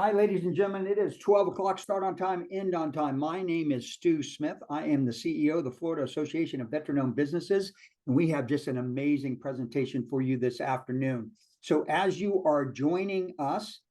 Hi, ladies and gentlemen. It is 12 o'clock, start on time, end on time. My name is Stu Smith. I am the CEO of the Florida Association of Veteran-Owned Businesses, and we have just an amazing presentation for you this afternoon. So as you are joining us,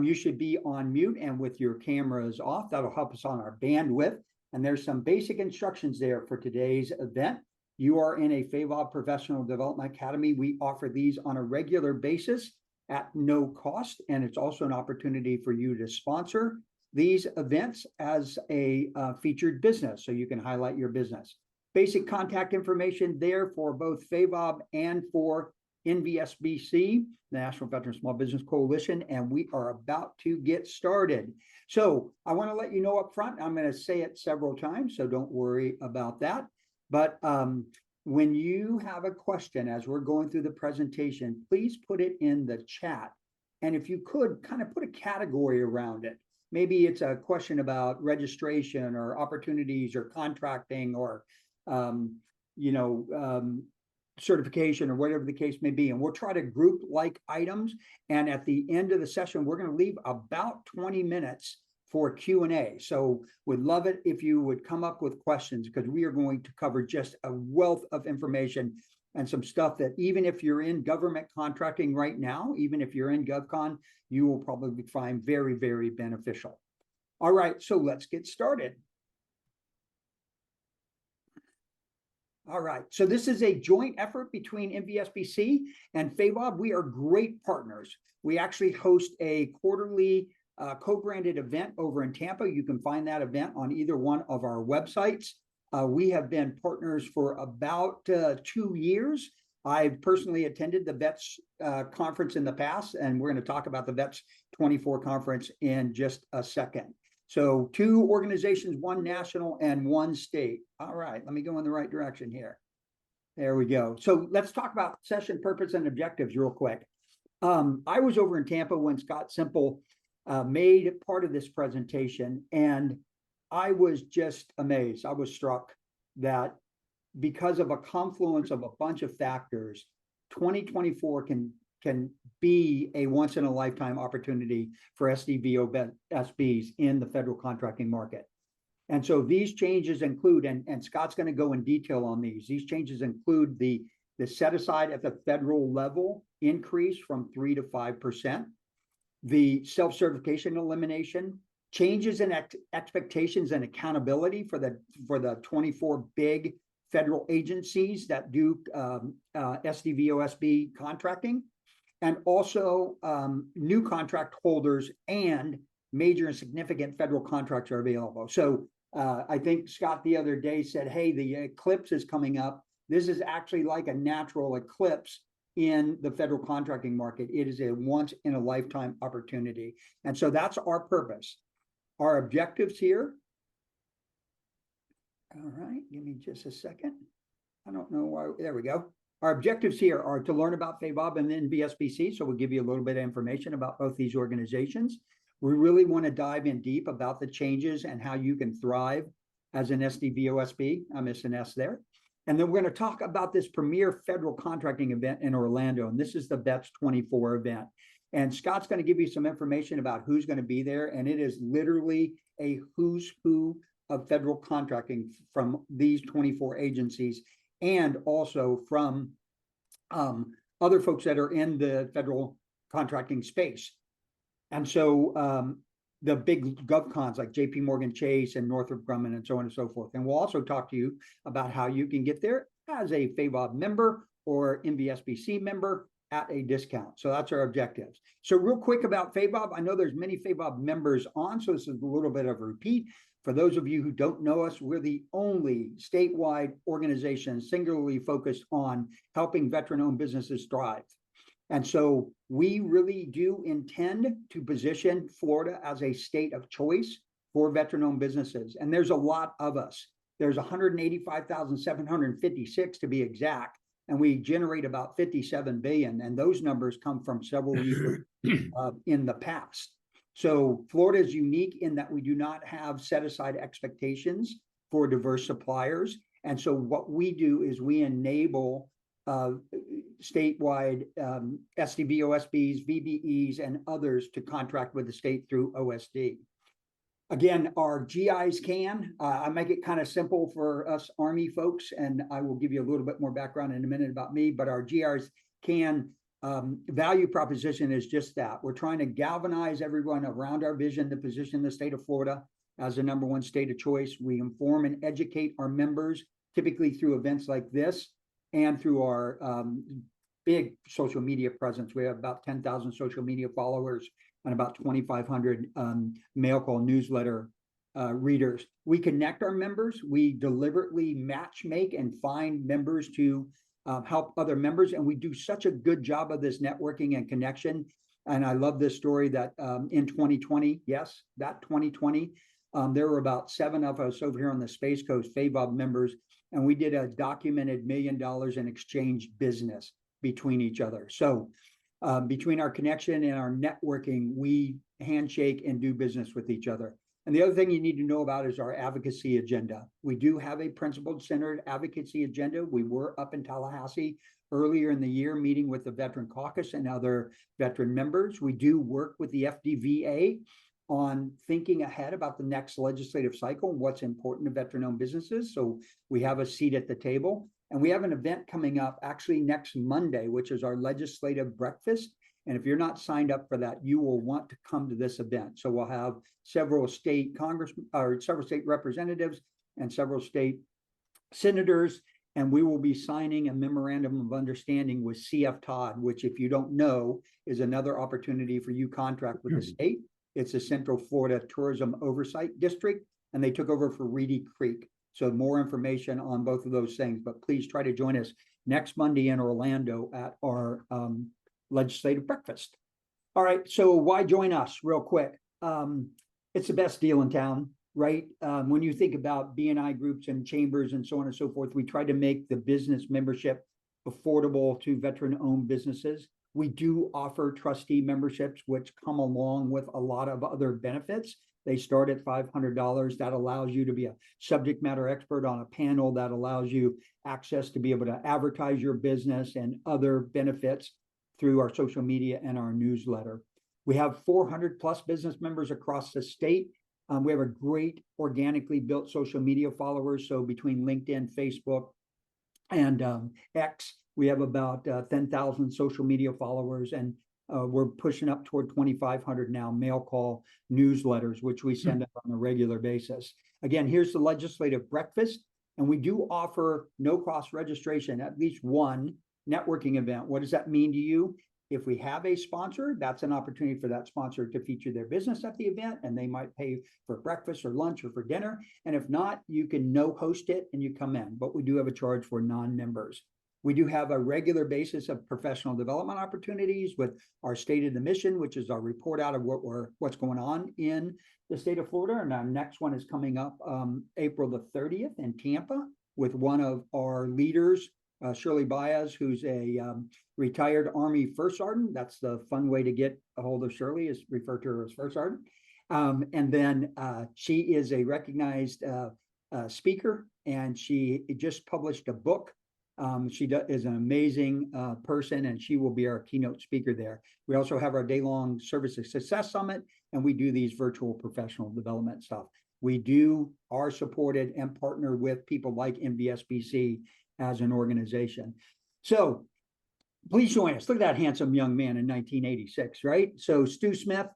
you should be on mute and with your cameras off. That'll help us on our bandwidth. And there's some basic instructions there for today's event. You are in a FAVOB Professional Development Academy. We offer these on a regular basis at no cost, and it's also an opportunity for you to sponsor these events as a featured business, so you can highlight your business. Basic contact information there for both FAVOB and for NVSBC, the National Veteran Small Business Coalition, and we are about to get started. So I want to let you know up front, I'm going to say it several times, so don't worry about that. But when you have a question as we're going through the presentation, please put it in the chat. And if you could kind of put a category around it. Maybe it's a question about registration or opportunities or contracting or, certification or whatever the case may be. And we'll try to group like items. And at the end of the session, we're going to leave about 20 minutes for Q&A. So we'd love it if you would come up with questions, because we are going to cover just a wealth of information and some stuff that even if you're in government contracting right now, even if you're in GovCon, you will probably find very, very beneficial. All right, so let's get started. All right, so this is a joint effort between NVSBC and FAVOB. We are great partners. We actually host a quarterly co-branded event over in Tampa. You can find that event on either one of our websites. We have been partners for about 2 years. I've personally attended the VETS conference in the past, and we're going to talk about the VETS 24 conference in just a second. So 2 organizations, 1 national and 1 state. All right, let me go in the right direction here. There we go. So let's talk about session purpose and objectives real quick. I was over in Tampa when Scott Semple made part of this presentation, and I was just amazed. I was struck that because of a confluence of a bunch of factors, 2024 can be a once-in-a-lifetime opportunity for SDVOSBs in the federal contracting market. And so these changes include, and Scott's going to go in detail on these changes include the set-aside at the federal level increase from 3 to 5%, the self-certification elimination, changes in expectations and accountability for the 24 big federal agencies that do SDVOSB contracting, and also new contract holders and major and significant federal contracts are available. So I think Scott the other day said, hey, the eclipse is coming up. This is actually like a natural eclipse in the federal contracting market. It is a once in a lifetime opportunity. And so that's our purpose. Our objectives here. All right, give me just a second. I don't know why, there we go. Our objectives here are to learn about FAVOB and NVSBC. So we'll give you a little bit of information about both these organizations. We really want to dive in deep about the changes and how you can thrive as an SDVOSB. I missed an S there. And then we're going to talk about this premier federal contracting event in Orlando. And this is the VETS 24 event. And Scott's going to give you some information about who's going to be there. And it is literally a who's who of federal contracting from these 24 agencies, and also from other folks that are in the federal contracting space. And so the big GovCons like JP Morgan Chase and Northrop Grumman and so on and so forth. And we'll also talk to you about how you can get there as a FAVOB member or NVSBC member at a discount. So that's our objectives. So real quick about FAVOB, I know there's many FAVOB members on, so this is a little bit of a repeat. For those of you who don't know us, we're the only statewide organization singularly focused on helping veteran-owned businesses thrive. And so we really do intend to position Florida as a state of choice for veteran-owned businesses. And there's a lot of us. There's 185,756 to be exact, and we generate about 57 billion. And those numbers come from several years in the past. So Florida is unique in that we do not have set-aside expectations for diverse suppliers. And so what we do is we enable statewide SDVOSBs, VBEs, and others to contract with the state through OSD. Again, our GIs can. I make it kind of simple for us Army folks, and I will give you a little bit more background in a minute about me, but our GIs can. Value proposition is just that. We're trying to galvanize everyone around our vision to position the state of Florida as the #1 state of choice. We inform and educate our members, typically through events like this and through our big social media presence. We have about 10,000 social media followers and about 2,500 mail call newsletter readers. We connect our members. We deliberately match make and find members to help other members. And we do such a good job of this networking and connection. And I love this story that in 2020, yes, that 2020, there were about 7 of us over here on the Space Coast, FAVOB members, and we did a documented $1 million in exchange business between each other. So between our connection and our networking, we handshake and do business with each other. And the other thing you need to know about is our advocacy agenda. We do have a principled centered advocacy agenda. We were up in Tallahassee earlier in the year meeting with the Veteran Caucus and other veteran members. We do work with the FDVA on thinking ahead about the next legislative cycle and what's important to veteran-owned businesses. So we have a seat at the table. And we have an event coming up actually next Monday, which is our legislative breakfast. And if you're not signed up for that, you will want to come to this event. So we'll have several state congressmen or several state representatives and several state senators. And we will be signing a memorandum of understanding with CF Todd, which, if you don't know, is another opportunity for you contract with the state. It's a Central Florida Tourism Oversight District, and they took over for Reedy Creek. So more information on both of those things, but please try to join us next Monday in Orlando at our legislative breakfast. All right, so why join us real quick? It's the best deal in town, right? When you think about B&I groups and chambers and so on and so forth, we try to make the business membership affordable to veteran-owned businesses. We do offer trustee memberships, which come along with a lot of other benefits. They start at $500. That allows you to be a subject matter expert on a panel. That allows you access to be able to advertise your business and other benefits through our social media and our newsletter. We have 400 plus business members across the state. We have a great organically built social media followers. So between LinkedIn, Facebook, and X, we have about 10,000 social media followers, and we're pushing up toward 2,500 now mail call newsletters, which we send out on a regular basis. Again, here's the legislative breakfast, and we do offer no cost registration, at least one networking event. What does that mean to you? If we have a sponsor, that's an opportunity for that sponsor to feature their business at the event, and they might pay for breakfast or lunch or for dinner. And if not, you can no host it and you come in, but we do have a charge for non-members. We do have a regular basis of professional development opportunities with our State of the Mission, which is our report out of what's going on in the state of Florida. And our next one is coming up April the 30th in Tampa with one of our leaders, Shirley Baez, who's a retired Army First Sergeant. That's the fun way to get a hold of Shirley, is refer to her as First Sergeant. And then she is a recognized speaker, and she just published a book. She is an amazing person, and she will be our keynote speaker there. We also have our day-long Service of Success Summit, and we do these virtual professional development stuff. We are supported and partner with people like NVSBC as an organization. So please join us. Look at that handsome young man in 1986, right? So Stu Smith,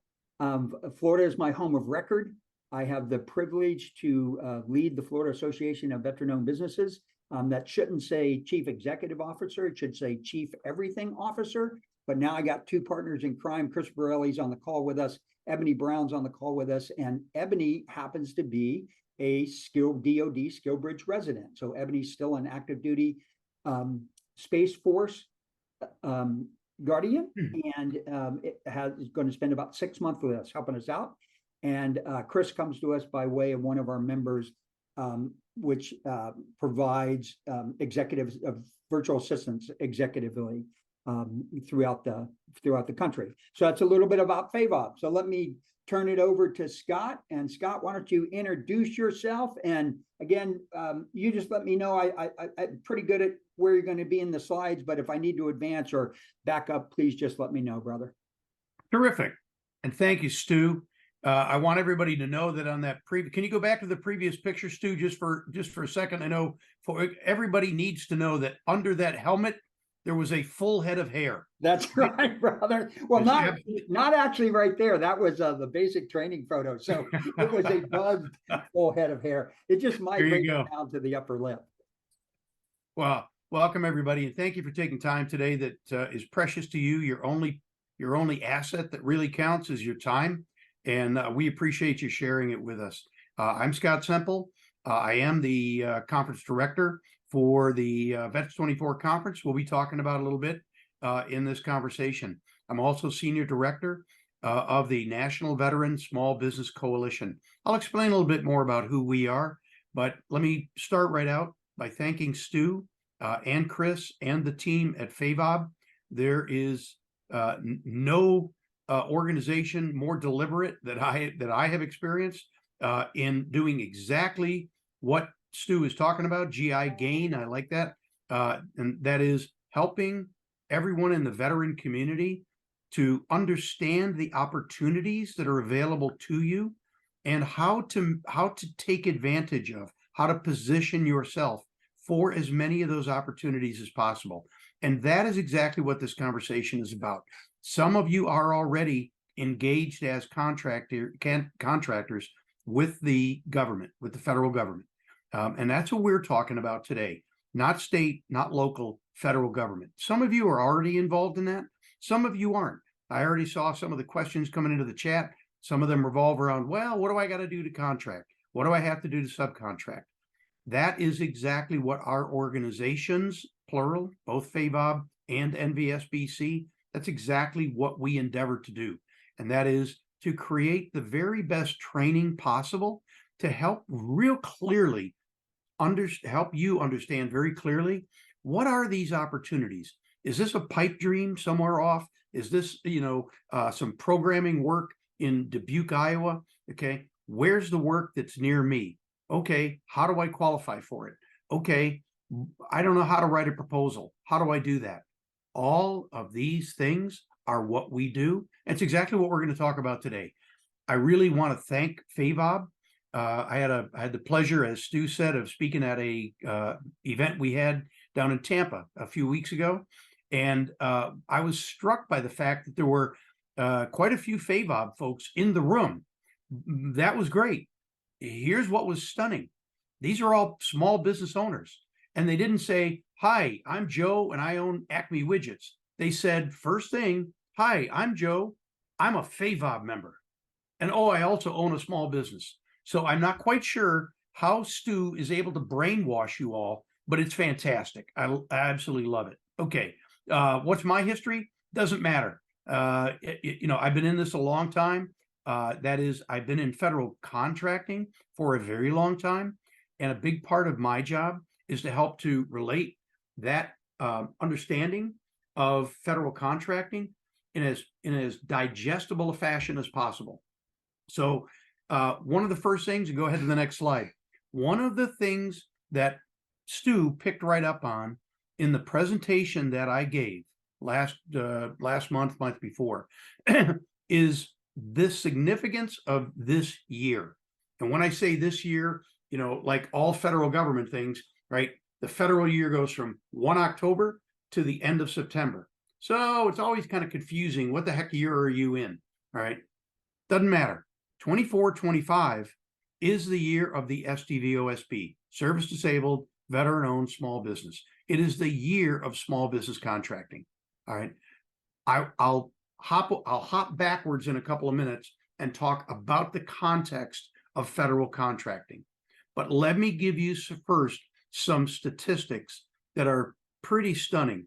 Florida is my home of record. I have the privilege to lead the Florida Association of Veteran-Owned Businesses. That shouldn't say Chief Executive Officer. It should say Chief Everything Officer. But now I got two partners in crime. Chris Borelli's on the call with us. Ebony Brown's on the call with us. And Ebony happens to be a DOD SkillBridge resident. So Ebony's still an active duty Space Force Guardian, and is going to spend about 6 months with us, helping us out. And Chris comes to us by way of one of our members, which provides executives of virtual assistants executively throughout the country. So that's a little bit about FAVOB. So let me turn it over to Scott. And Scott, why don't you introduce yourself? And again, you just let me know. I'm pretty good at where you're going to be in the slides, but if I need to advance or back up, please just let me know, brother. Terrific. And thank you, Stu. I want everybody to know that on that can you go back to the previous picture, Stu, just for a second? I know everybody needs to know that under that helmet, there was a full head of hair. That's right, brother. Well, not actually right there. That was the basic training photo. So it was a buzzed full head of hair. It just migrated down to the upper lip. Well, welcome everybody, and thank you for taking time today that is precious to you. Your only asset that really counts is your time, and we appreciate you sharing it with us. I'm Scott Semple. I am the conference director for the Vets 24 conference. We'll be talking about a little bit in this conversation. I'm also senior director of the National Veteran Small Business Coalition. I'll explain a little bit more about who we are, but let me start right out by thanking Stu and Chris and the team at FAVOB. There is no organization more deliberate that I have experienced in doing exactly what Stu is talking about. GI gain, I like that, and that is helping everyone in the veteran community to understand the opportunities that are available to you and how to take advantage of, how to position yourself for as many of those opportunities as possible. And that is exactly what this conversation is about. Some of you are already engaged as contractors with the government, with the federal government. And that's what we're talking about today. Not state, not local, federal government. Some of you are already involved in that. Some of you aren't. I already saw some of the questions coming into the chat. Some of them revolve around, well, what do I got to do to contract? What do I have to do to subcontract? That is exactly what our organizations, plural, both FAVOB and NVSBC, that's exactly what we endeavor to do. And that is to create the very best training possible to help real clearly help you understand very clearly, what are these opportunities? Is this a pipe dream somewhere off? Is this, some programming work in Dubuque, Iowa? Okay, where's the work that's near me? Okay, how do I qualify for it? Okay, I don't know how to write a proposal. How do I do that? All of these things are what we do. It's exactly what we're going to talk about today. I really want to thank FAVOB. I had the pleasure, as Stu said, of speaking at a event we had down in Tampa a few weeks ago, and I was struck by the fact that there were quite a few FAVOB folks in the room. That was great. Here's what was stunning: these are all small business owners, and they didn't say, "Hi, I'm Joe, and I own Acme Widgets." They said, first thing, "Hi, I'm Joe. I'm a FAVOB member, and oh, I also own a small business." So I'm not quite sure how Stu is able to brainwash you all, but it's fantastic. I absolutely love it. Okay, what's my history? Doesn't matter. I've been in this a long time. That is, I've been in federal contracting for a very long time. And a big part of my job is to help to relate that understanding of federal contracting in as digestible a fashion as possible. So one of the first things, and go ahead to the next slide. One of the things that Stu picked right up on in the presentation that I gave last month before is the significance of this year. And when I say this year, like all federal government things, right? The federal year goes from 1 October to the end of September. So it's always kind of confusing. What the heck year are you in? All right. Doesn't matter. 24-25 is the year of the SDVOSB, Service Disabled, Veteran-Owned Small Business. It is the year of small business contracting. All right. I'll hop backwards in a couple of minutes and talk about the context of federal contracting. But let me give you first some statistics that are pretty stunning.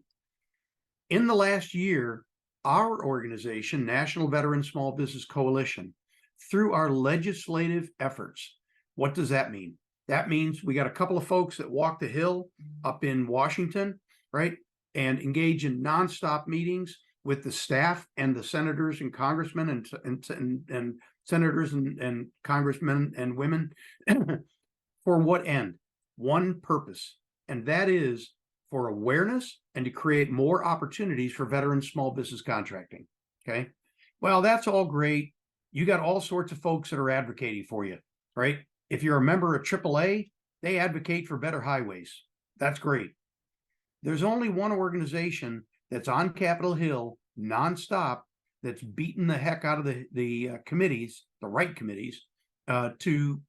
In the last year, our organization, National Veteran Small Business Coalition, through our legislative efforts, what does that mean? That means we got a couple of folks that walk the hill up in Washington, right? and engage in nonstop meetings with the staff and the senators and congressmen and senators and congressmen and women. For what end? One purpose, and that is for awareness and to create more opportunities for veteran small business contracting. Okay. Well, that's all great. You got all sorts of folks that are advocating for you, right? If you're a member of AAA, they advocate for better highways. That's great. There's only one organization that's on Capitol Hill nonstop that's beating the heck out of the committees, the right committees, to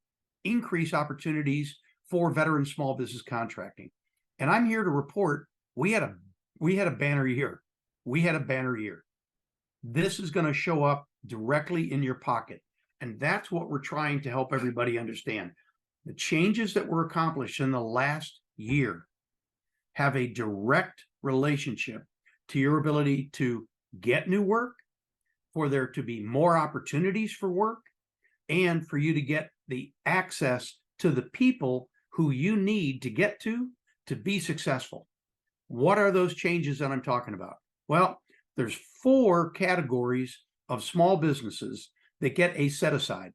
increase opportunities for veteran small business contracting. And I'm here to report we had a banner year. We had a banner year. This is going to show up directly in your pocket. And that's what we're trying to help everybody understand. The changes that were accomplished in the last year have a direct relationship to your ability to get new work, for there to be more opportunities for work, and for you to get the access to the people who you need to get to be successful. What are those changes that I'm talking about? Well, there's 4 categories of small businesses that get a set aside.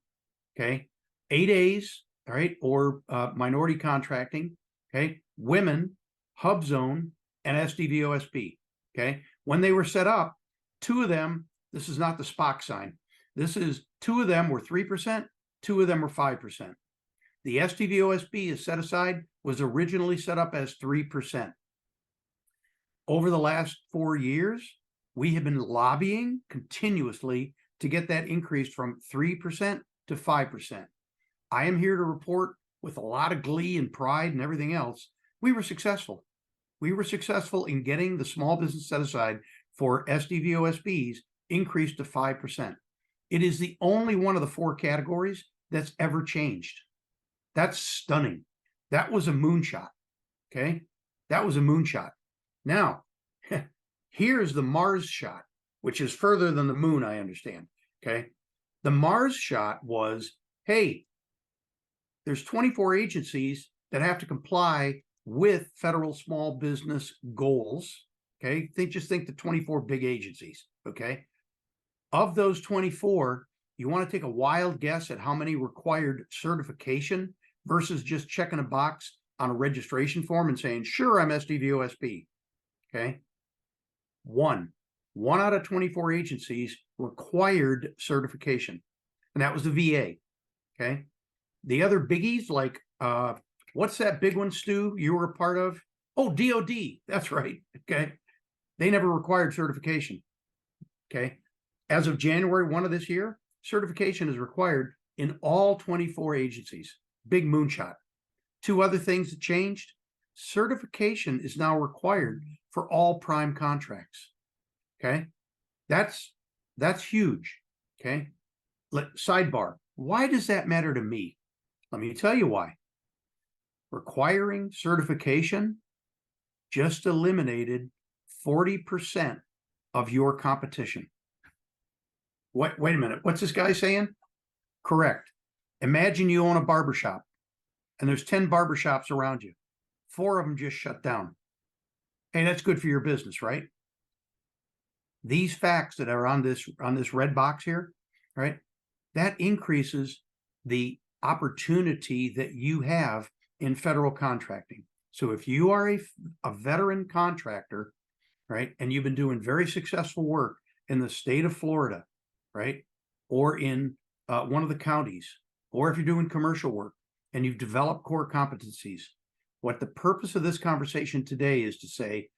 Okay. 8As, all right, or minority contracting, okay, women, hub zone, and SDVOSB. Okay. When they were set up, 2 of them, this is not the Spock sign. This is 2 of them were 3%, 2 of them were 5%. The SDVOSB is set aside, was originally set up as 3%. Over the last 4 years, we have been lobbying continuously to get that increased from 3% to 5%. I am here to report with a lot of glee and pride and everything else, we were successful. We were successful in getting the small business set aside for SDVOSBs increased to 5%. It is the only one of the 4 categories that's ever changed. That's stunning. That was a moonshot. Okay. That was a moonshot. Now, here's the Mars shot, which is further than the moon, I understand. Okay. The Mars shot was, hey, there's 24 agencies that have to comply with federal small business goals. Okay. Just think the 24 big agencies. Okay. Of those 24, you want to take a wild guess at how many required certification versus just checking a box on a registration form and saying, sure, I'm SDVOSB. Okay. One out of 24 agencies required certification, and that was the VA. Okay. The other biggies, like, what's that big one, Stu, you were a part of? Oh, DOD. That's right. Okay. They never required certification. Okay. As of January 1 of this year, certification is required in all 24 agencies. Big moonshot. 2 other things that changed. Certification is now required for all prime contracts. Okay. That's huge. Okay. Sidebar. Why does that matter to me? Let me tell you why. Requiring certification just eliminated 40% of your competition. Wait a minute. What's this guy saying? Correct. Imagine you own a barbershop and there's 10 barbershops around you. 4 of them just shut down. Hey, that's good for your business, right? These facts that are on this red box here, right? That increases the opportunity that you have in federal contracting. So if you are a veteran contractor, right, and you've been doing very successful work in the state of Florida, right, or in one of the counties, or if you're doing commercial work and you've developed core competencies, what the purpose of this conversation today is to say,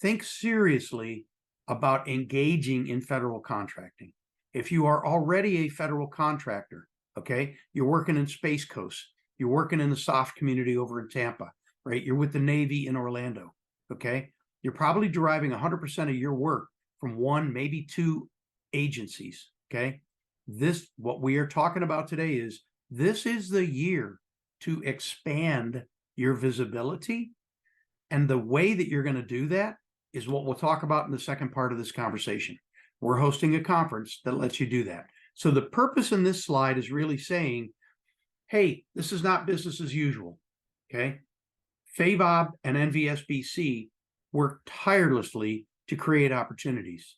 think seriously about engaging in federal contracting. If you are already a federal contractor, okay, you're working in Space Coast, you're working in the SOF community over in Tampa, right? You're with the Navy in Orlando, okay? You're probably deriving 100% of your work from 1, maybe 2 agencies, okay? What we are talking about today is, this is the year to expand your visibility. And the way that you're going to do that is what we'll talk about in the second part of this conversation. We're hosting a conference that lets you do that. So the purpose in this slide is really saying, hey, this is not business as usual. Okay. FAVOB and NVSBC work tirelessly to create opportunities.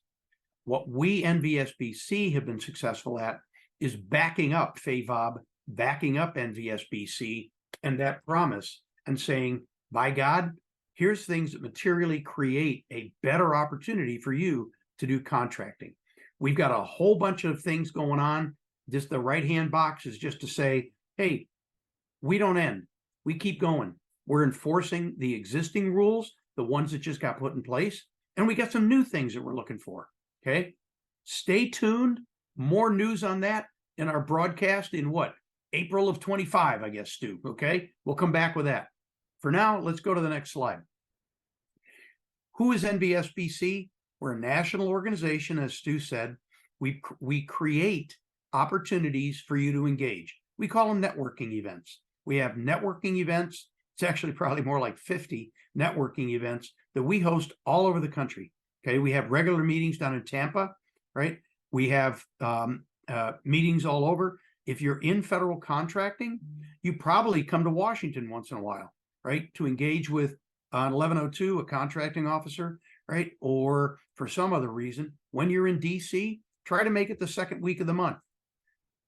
What we NVSBC have been successful at is backing up FAVOB, backing up NVSBC, and that promise, and saying, by God, here's things that materially create a better opportunity for you to do contracting. We've got a whole bunch of things going on. Just the right-hand box is just to say, hey, we don't end. We keep going. We're enforcing the existing rules, the ones that just got put in place, and we got some new things that we're looking for. Okay. Stay tuned. More news on that in our broadcast in what? April of 25, I guess, Stu. Okay. We'll come back with that. For now, let's go to the next slide. Who is NVSBC? We're a national organization, as Stu said. We create opportunities for you to engage. We call them networking events. We have networking events. It's actually probably more like 50 networking events that we host all over the country. Okay, we have regular meetings down in Tampa, right? We have meetings all over. If you're in federal contracting, you probably come to Washington once in a while, right? To engage with an 1102, a contracting officer, right? Or for some other reason, when you're in DC, try to make it the second week of the month.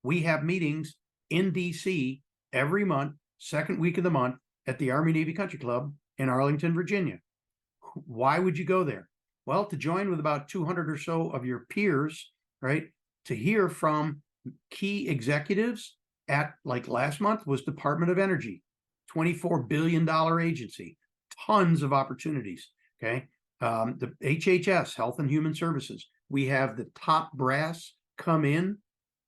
We have meetings in DC every month, second week of the month at the Army Navy Country Club in Arlington, Virginia. Why would you go there? Well, to join with about 200 or so of your peers, right? To hear from key executives at, like last month was Department of Energy, $24 billion agency, tons of opportunities, okay? The HHS, Health and Human Services, we have the top brass come in.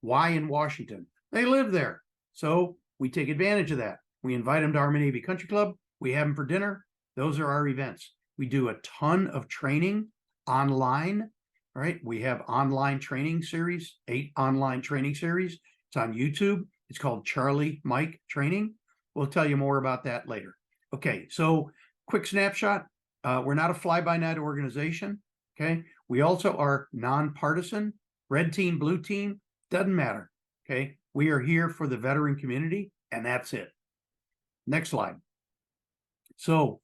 Why in Washington? They live there. So we take advantage of that. We invite them to Army Navy Country Club. We have them for dinner. Those are our events. We do a ton of training online, right? We have online training series, 8 online training series. It's on YouTube. It's called Charlie Mike Training. We'll tell you more about that later. Okay, so quick snapshot. We're not a fly-by-night organization, okay? We also are nonpartisan, red team, blue team, doesn't matter, okay? We are here for the veteran community, and that's it. Next slide. So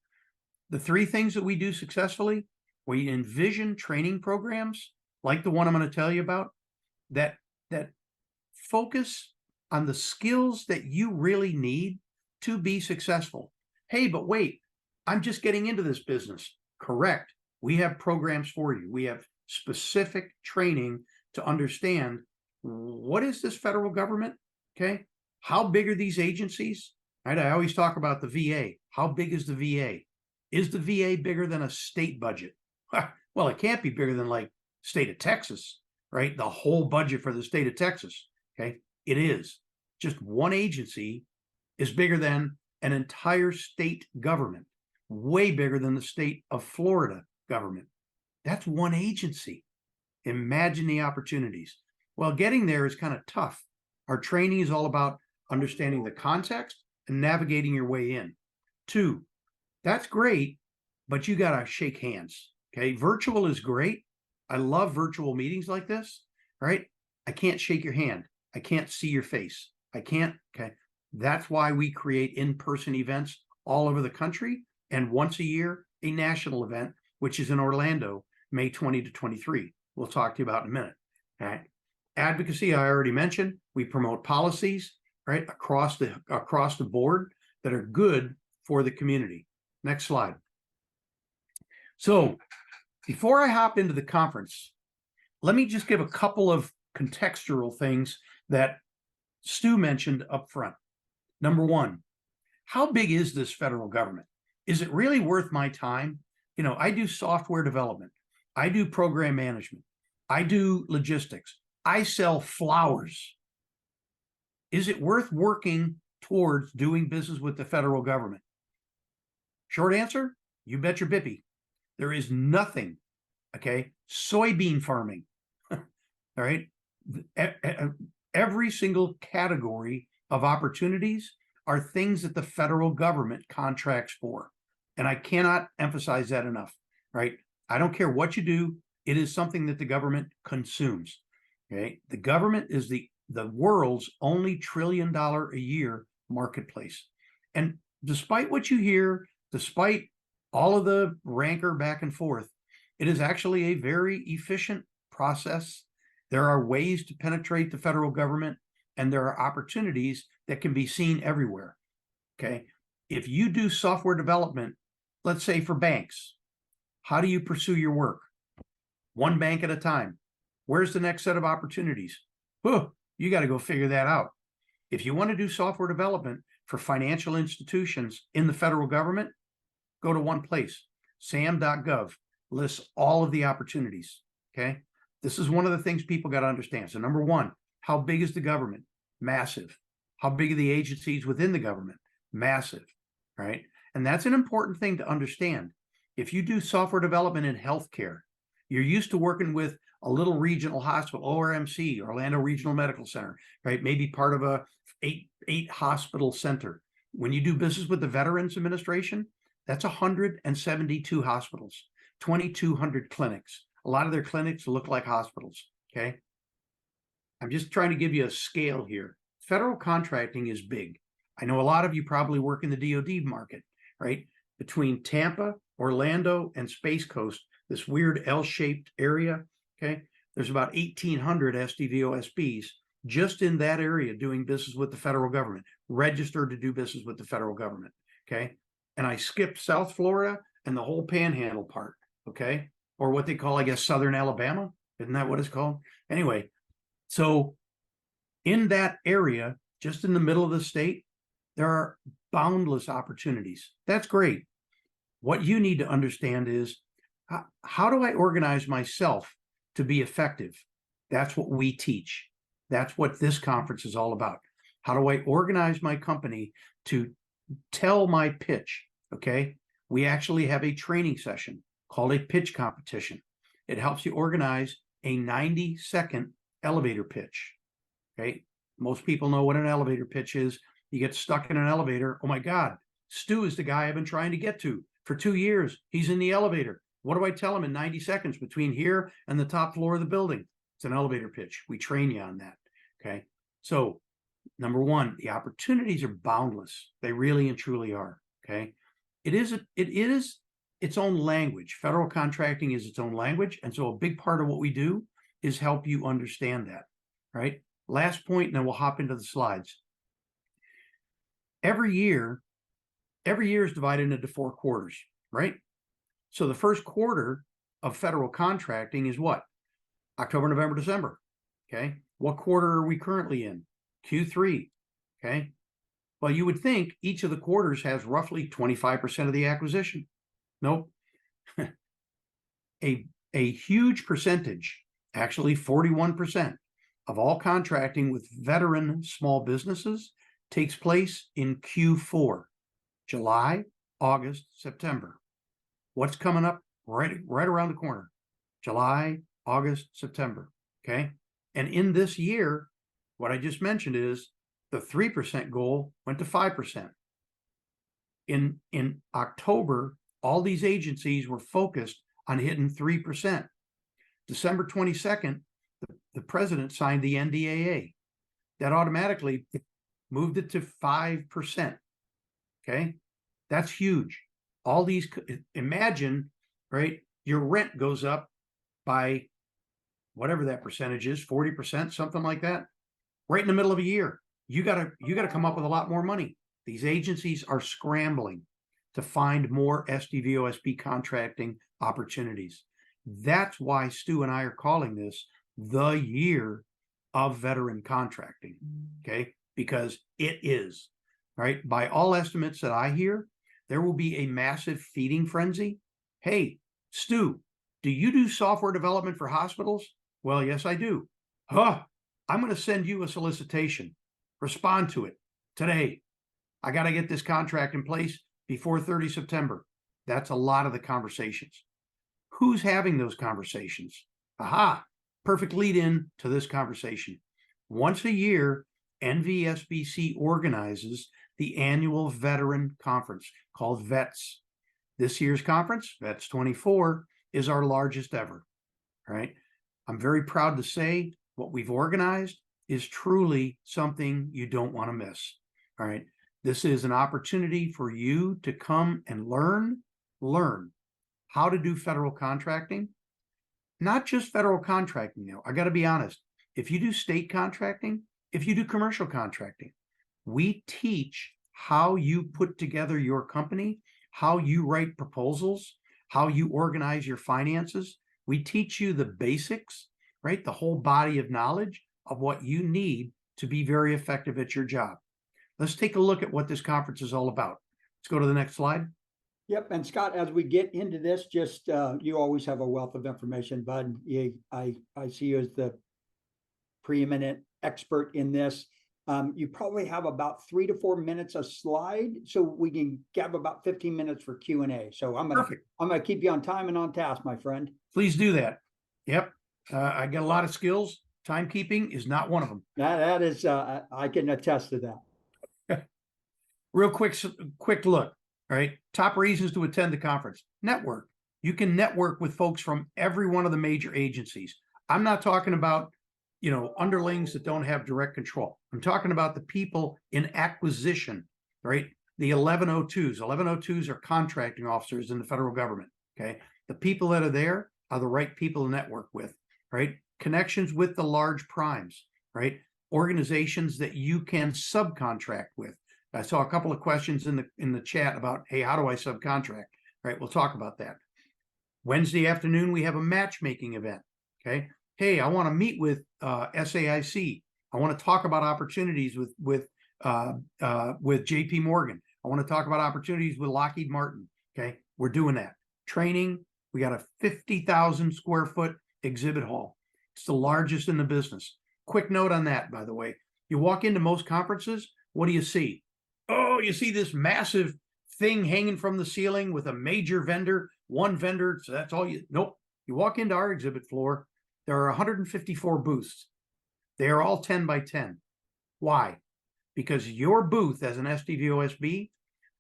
the 3 things that we do successfully, we envision training programs like the one I'm going to tell you about that focus on the skills that you really need to be successful. Hey, but wait, I'm just getting into this business. Correct. We have programs for you. We have specific training to understand what is this federal government? Okay. How big are these agencies? Right. I always talk about the VA. How big is the VA? Is the VA bigger than a state budget? Well, it can't be bigger than like state of Texas, right? The whole budget for the state of Texas. Okay. It is. Just one agency is bigger than an entire state government, way bigger than the state of Florida government. That's one agency. Imagine the opportunities. Well, getting there is kind of tough. Our training is all about understanding the context and navigating your way in. 2, that's great, but you got to shake hands. Okay. Virtual is great. I love virtual meetings like this, right? I can't shake your hand. I can't see your face. I can't. Okay. That's why we create in-person events all over the country. And once a year, a national event, which is in Orlando, May 20 to 23. We'll talk to you about in a minute. All right. Advocacy, I already mentioned. We promote policies, right, across the board that are good for the community. Next slide. So before I hop into the conference, let me just give a couple of contextual things that Stu mentioned up front. Number 1, how big is this federal government? Is it really worth my time? You know, I do software development. I do program management. I do logistics. I sell flowers. Is it worth working towards doing business with the federal government? Short answer, you bet your bippy. There is nothing, okay? Soybean farming, all right? Every single category of opportunities are things that the federal government contracts for. And I cannot emphasize that enough, right? I don't care what you do. It is something that the government consumes, okay? The government is the world's only $1 trillion a year marketplace. And despite what you hear, despite all of the rancor back and forth. It is actually a very efficient process. There are ways to penetrate the federal government, and there are opportunities that can be seen everywhere. Okay. If you do software development, let's say for banks, how do you pursue your work? One bank at a time. Where's the next set of opportunities? You got to go figure that out. If you want to do software development for financial institutions in the federal government, go to one place. sam.gov lists all of the opportunities. Okay. This is one of the things people got to understand. So number one, how big is the government? Massive. How big are the agencies within the government? Massive. Right. And that's an important thing to understand. If you do software development in healthcare, you're used to working with a little regional hospital, ORMC, Orlando Regional Medical Center, right? Maybe part of a eight hospital center. When you do business with the Veterans Administration, that's 172 hospitals, 2,200 clinics. A lot of their clinics look like hospitals. Okay. I'm just trying to give you a scale here. Federal contracting is big. I know a lot of you probably work in the DoD market, right? Between Tampa, Orlando, and Space Coast, this weird L-shaped area. Okay. There's about 1,800 SDVOSBs just in that area doing business with the federal government, registered to do business with the federal government. Okay. And I skipped South Florida and the whole panhandle part. Okay. Or what they call, I guess, Southern Alabama. Isn't that what it's called? Anyway, so in that area, just in the middle of the state, there are boundless opportunities. That's great. What you need to understand is, how do I organize myself to be effective? That's what we teach. That's what this conference is all about. How do I organize my company to tell my pitch? Okay. We actually have a training session called a pitch competition. It helps you organize a 90-second elevator pitch. Okay. Most people know what an elevator pitch is. You get stuck in an elevator. Oh my God, Stu is the guy I've been trying to get to for 2 years. He's in the elevator. What do I tell him in 90 seconds between here and the top floor of the building? It's an elevator pitch. We train you on that. Okay. So number one, the opportunities are boundless. They really and truly are. Okay. It is its own language. Federal contracting is its own language. And so a big part of what we do is help you understand that. Right. Last point, and then we'll hop into the slides. Every year is divided into 4 quarters, right? So the first quarter of federal contracting is what? October, November, December. Okay. What quarter are we currently in? Q3. Okay. Well, you would think each of the quarters has roughly 25% of the acquisition. Nope. a huge percentage, actually 41% of all contracting with veteran small businesses takes place in Q4, July, August, September. What's coming up right around the corner? July, August, September. Okay. And in this year, what I just mentioned is the 3% goal went to 5%. In October, all these agencies were focused on hitting 3%. December 22nd, the president signed the NDAA. That automatically moved it to 5%. Okay. That's huge. All these, imagine, right? Your rent goes up by whatever that percentage is, 40%, something like that, right in the middle of a year. You gotta come up with a lot more money. These agencies are scrambling to find more SDVOSB contracting opportunities. That's why Stu and I are calling this the year of veteran contracting. Okay. Because it is, right? By all estimates that I hear, there will be a massive feeding frenzy. Hey, Stu, do you do software development for hospitals? Well, yes, I do. I'm going to send you a solicitation. Respond to it today. I got to get this contract in place before 30 September. That's a lot of the conversations. Who's having those conversations? Aha, perfect lead in to this conversation. Once a year, NVSBC organizes the annual veteran conference called VETS. This year's conference, VETS 24, is our largest ever. Right? I'm very proud to say what we've organized is truly something you don't want to miss. All right. This is an opportunity for you to come and learn learn how to do federal contracting, not just federal contracting now. I got to be honest. If you do state contracting, if you do commercial contracting, we teach how you put together your company, how you write proposals, how you organize your finances. We teach you the basics, right? The whole body of knowledge of what you need to be very effective at your job. Let's take a look at what this conference is all about. Let's go to the next slide. Yep, and Scott, as we get into this, just you always have a wealth of information, bud. I see you as the preeminent expert in this. You probably have about 3 to 4 minutes a slide, so we can have about 15 minutes for Q&A. So I'm gonna keep you on time and on task, my friend. Please do that. Yep, I got a lot of skills. Timekeeping is not one of them. That is, I can attest to that. Real quick look. All right. Top reasons to attend the conference. Network. You can network with folks from every one of the major agencies. I'm not talking about, underlings that don't have direct control. I'm talking about the people in acquisition, right? The 1102s. 1102s are contracting officers in the federal government. Okay. The people that are there are the right people to network with, right? Connections with the large primes, right? Organizations that you can subcontract with. I saw a couple of questions in the chat about, hey, how do I subcontract? Right, we'll talk about that. Wednesday afternoon, we have a matchmaking event. Okay, hey, I want to meet with SAIC. I want to talk about opportunities with JP Morgan. I want to talk about opportunities with Lockheed Martin. Okay, we're doing that. Training. We got a 50,000 square foot exhibit hall. It's the largest in the business. Quick note on that, by the way. You walk into most conferences, what do you see? Oh, you see this massive thing hanging from the ceiling with a major vendor, one vendor. So that's all you, nope. You walk into our exhibit floor, there are 154 booths. They are all 10 by 10. Why? Because your booth as an SDVOSB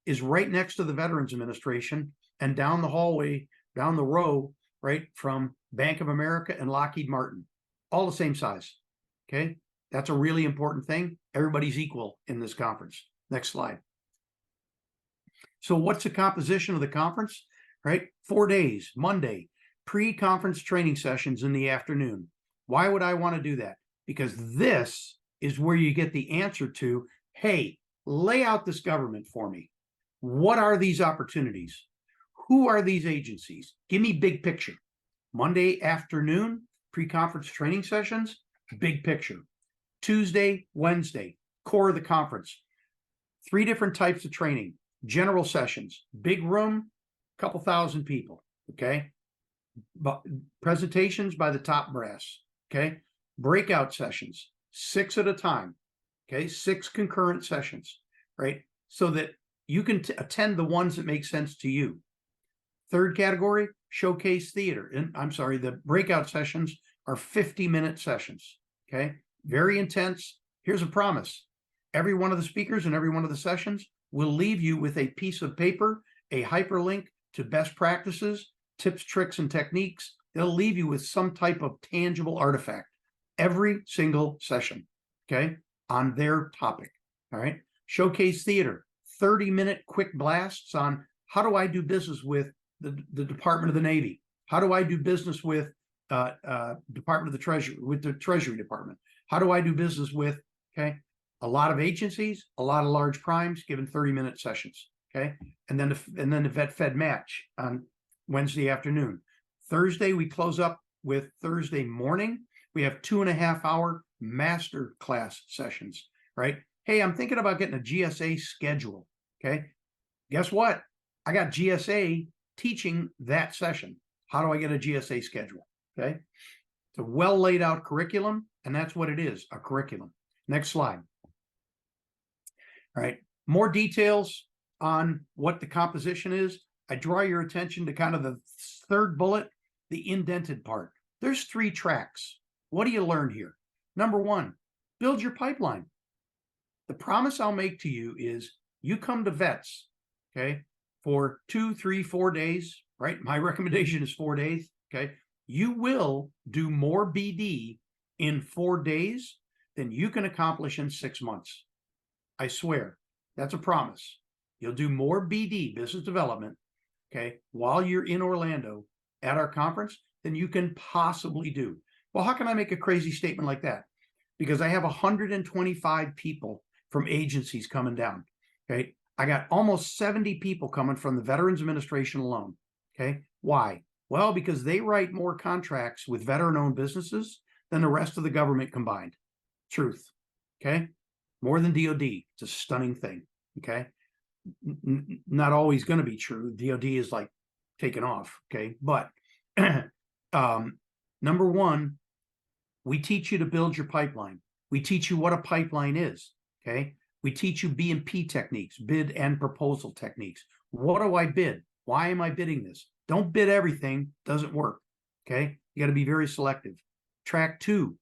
is right next to the Veterans Administration and down the hallway, down the row, right from Bank of America and Lockheed Martin, all the same size. Okay. That's a really important thing. Everybody's equal in this conference. Next slide. So what's the composition of the conference, right? 4 days, Monday, pre-conference training sessions in the afternoon. Why would I want to do that? Because this is where you get the answer to, hey, lay out this government for me. What are these opportunities? Who are these agencies? Give me big picture. Monday afternoon, pre-conference training sessions, big picture. Tuesday, Wednesday, core of the conference. 3 different types of training. General sessions, big room, couple thousand people. Okay. But presentations by the top brass. Okay. Breakout sessions, 6 at a time. Okay. 6 concurrent sessions, right? So that you can attend the ones that make sense to you. Third category, showcase theater. And I'm sorry, the breakout sessions are 50-minute sessions. Okay. Very intense. Here's a promise. Every one of the speakers and every one of the sessions will leave you with a piece of paper, a hyperlink to best practices, tips, tricks, and techniques. They'll leave you with some type of tangible artifact every single session, okay, on their topic. All right. Showcase theater, 30-minute quick blasts on how do I do business with the Department of the Navy? How do I do business with Department of the Treasury, with the Treasury Department? How do I do business with, okay, a lot of agencies, a lot of large primes given 30-minute sessions. Okay. And then the Vet Fed match on Wednesday afternoon. Thursday, we close up with Thursday morning. We have 2.5-hour master class sessions, right? Hey, I'm thinking about getting a GSA schedule. Okay. Guess what? I got GSA teaching that session. How do I get a GSA schedule? Okay. It's a well laid out curriculum, and that's what it is, a curriculum. Next slide. All right, more details on what the composition is. I draw your attention to kind of the third bullet, the indented part. There's 3 tracks. What do you learn here? Number 1, build your pipeline. The promise I'll make to you is you come to vets, okay, for 2, 3, 4 days, right? My recommendation is 4 days, okay? You will do more BD in 4 days than you can accomplish in 6 months. I swear, that's a promise. You'll do more BD, business development, okay, while you're in Orlando at our conference than you can possibly do. Well, how can I make a crazy statement like that? Because I have 125 people from agencies coming down. Okay. I got almost 70 people coming from the Veterans Administration alone. Okay. Why? Well, because they write more contracts with veteran-owned businesses than the rest of the government combined. Truth. Okay. More than DOD. It's a stunning thing. Okay. Not always going to be true. DOD is like taking off. Okay. But number one, we teach you to build your pipeline. We teach you what a pipeline is. Okay. We teach you B&P techniques, bid and proposal techniques. What do I bid? Why am I bidding this? Don't bid everything. Doesn't work. Okay. You got to be very selective. Track 2.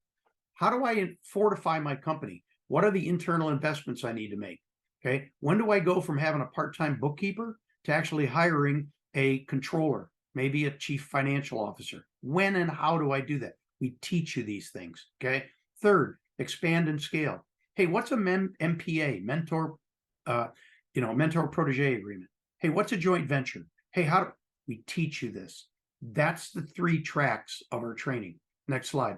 How do I fortify my company? What are the internal investments I need to make? Okay. When do I go from having a part-time bookkeeper to actually hiring a controller, maybe a chief financial officer? When and how do I do that? We teach you these things. Okay. Third, expand and scale. Hey, what's a MPA, mentor, mentor protege agreement? Hey, what's a joint venture? Hey, how do we teach you this? That's the 3 tracks of our training. Next slide.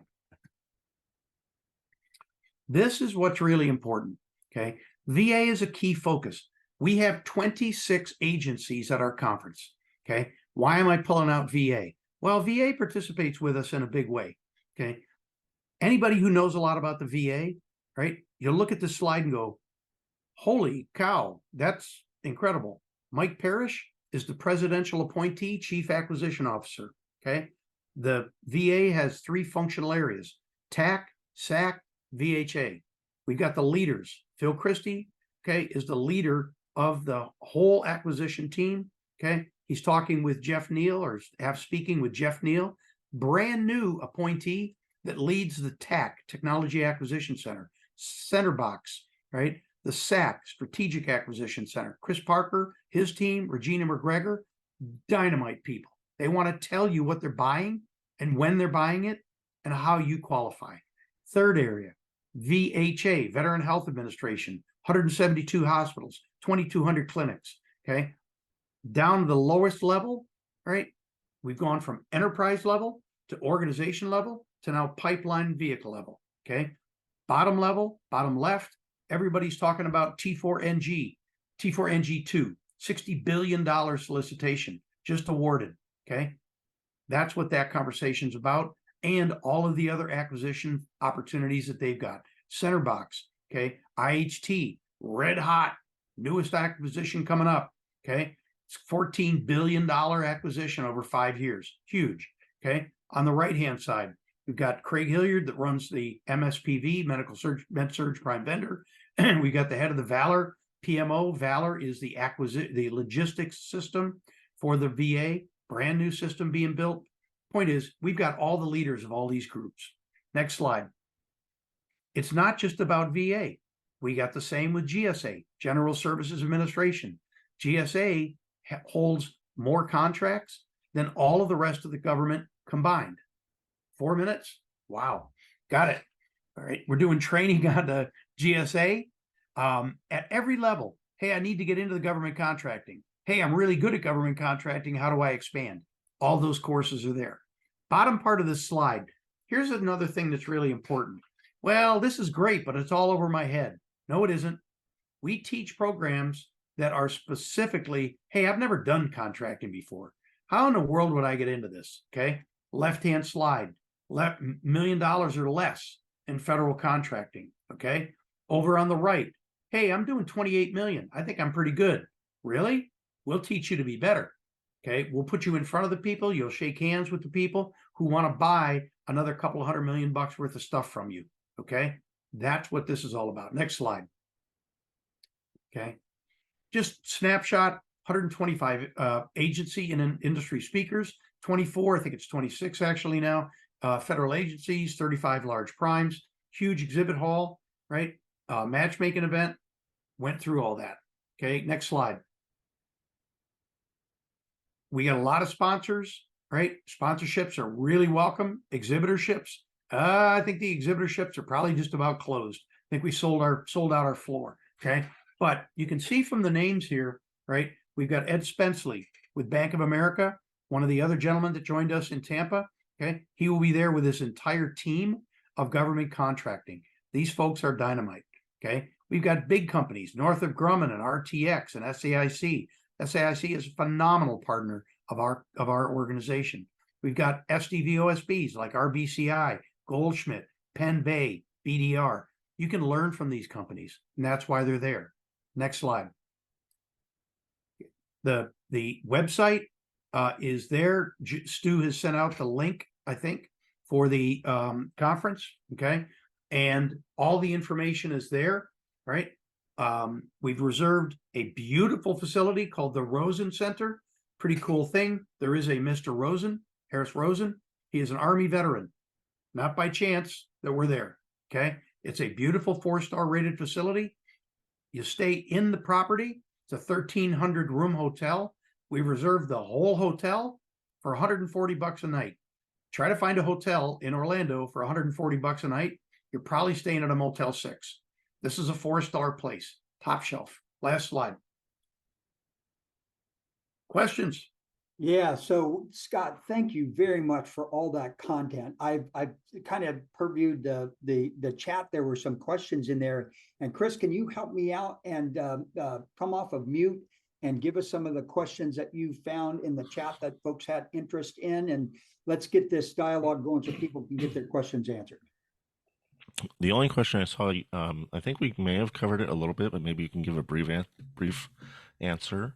This is what's really important. Okay. VA is a key focus. We have 26 agencies at our conference. Okay. Why am I pulling out VA? Well, VA participates with us in a big way. Okay. Anybody who knows a lot about the VA, right? You'll look at this slide and go, holy cow, that's incredible. Mike Parrish is the presidential appointee chief acquisition officer. Okay. The VA has 3 functional areas: TAC, SAC, VHA. We've got the leaders. Phil Christie, okay, is the leader of the whole acquisition team. Okay. He's talking with Jeff Neal, or half speaking with Jeff Neal, brand new appointee that leads the TAC, Technology Acquisition Center, Center Box, right? The SAC, Strategic Acquisition Center. Chris Parker, his team, Regina McGregor, dynamite people. They want to tell you what they're buying and when they're buying it and how you qualify. Third area, VHA, Veteran Health Administration, 172 hospitals, 2,200 clinics, okay? Down to the lowest level, right? We've gone from enterprise level to organization level to now pipeline vehicle level, okay? Bottom level, bottom left, everybody's talking about T4NG, T4NG2, $60 billion solicitation just awarded, okay? That's what that conversation's about, and all of the other acquisition opportunities that they've got. Center Box, okay? IHT, red hot, newest acquisition coming up, okay? It's $14 billion acquisition over 5 years. Huge, okay? On the right-hand side, we've got Craig Hilliard that runs the MSPV, MedSurg Prime Vendor. We got the head of the Valor PMO. Valor is the logistics system for the VA, brand new system being built. Point is, we've got all the leaders of all these groups. Next slide. It's not just about VA. We got the same with GSA, General Services Administration. GSA holds more contracts than all of the rest of the government combined. 4 minutes? Wow. Got it. All right. We're doing training on the GSA at every level. Hey, I need to get into the government contracting. Hey, I'm really good at government contracting. How do I expand? All those courses are there. Bottom part of this slide. Here's another thing that's really important. Well, this is great, but it's all over my head. No, it isn't. We teach programs that are specifically, hey, I've never done contracting before. How in the world would I get into this? Okay. Left-hand slide, $1 million or less in federal contracting. Okay. Over on the right, hey, I'm doing 28 million. I think I'm pretty good. Really? We'll teach you to be better. Okay. We'll put you in front of the people. You'll shake hands with the people who want to buy another couple $100 million worth of stuff from you. Okay. That's what this is all about. Next slide. Okay. Just snapshot, 125 agency and industry speakers, 24, I think it's 26 actually now, federal agencies, 35 large primes, huge exhibit hall, right? Matchmaking event, went through all that. Okay, next slide. We got a lot of sponsors, right? Sponsorships are really welcome. Exhibitorships, I think the exhibitorships are probably just about closed. I think we sold out our floor, okay? But you can see from the names here, right? We've got Ed Spenceley, with Bank of America. One of the other gentlemen that joined us in Tampa, okay, he will be there with his entire team of government contracting. These folks are dynamite, okay? We've got big companies, Northrop Grumman and RTX and SAIC. SAIC is a phenomenal partner of our organization. We've got SDVOSBs like RBCI, Goldschmidt, Penn Bay, BDR. You can learn from these companies, and that's why they're there. Next slide. The website is there. Stu has sent out the link, I think, for the conference, okay? And all the information is there, right? We've reserved a beautiful facility called the Rosen Center. Pretty cool thing. There is a Mr. Rosen, Harris Rosen. He is an Army veteran. Not by chance that we're there, okay? It's a beautiful 4-star rated facility. You stay in the property. It's a 1,300 room hotel. We reserved the whole hotel for $140 a night. Try to find a hotel in Orlando for $140 a night. You're probably staying at a Motel 6. This is a 4-star place, top shelf. Last slide. Questions? Yeah, so Scott, thank you very much for all that content. I've kind of previewed the chat. There were some questions in there, and Chris, can you help me out and come off of mute and give us some of the questions that you found in the chat that folks had interest in, and let's get this dialogue going so people can get their questions answered. The only question I saw, I think we may have covered it a little bit, but maybe you can give a brief answer.